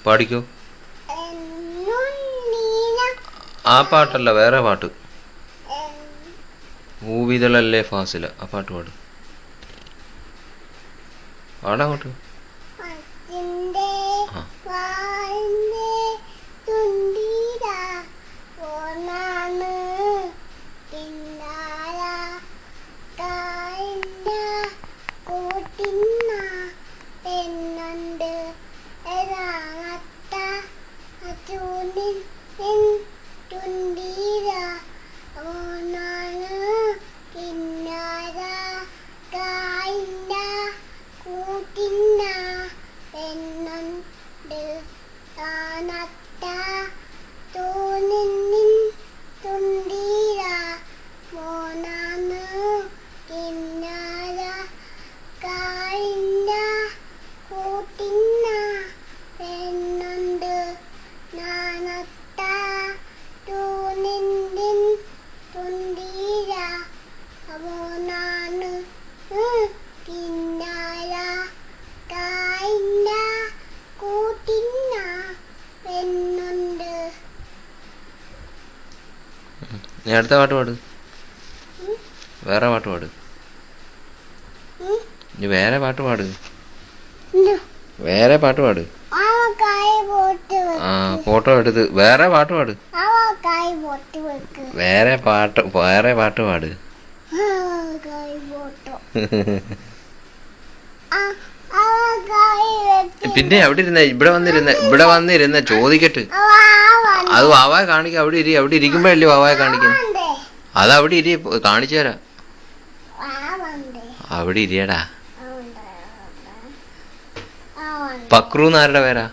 പാടിക്കോ. ആ പാട്ടല്ല, വേറെ പാട്ട്. ഭൂവിതളല്ലേ ഫാസില, ആ പാട്ട് പാട്. പാടങ്ങോട്ട്. നീ അടുത്ത പാട്ട് പാട്. വേറെ പാട്ട് പാട്. നീ വേറെ പാട്ട് പാട്. വേറെ പാട്ട് പാട്. ആ ഫോട്ടോ എടുത്ത് വേറെ പാട്ട് പാട്. വേറെ പാട്ട് പാട്. പിന്നെ ഇവിടെ വന്നിരുന്ന ചോദിക്കട്ട്. അത് വാവായ കാണിക്ക. അവിടെ ഇരിക്കുമ്പോഴല്ലേ വാവായ കാണിക്കുന്നു. അത് അവിടെ കാണിച്ചു തരാം. അവിടെ ഇരിയടാ. പക്രു എന്നാരുടെ പേരാ?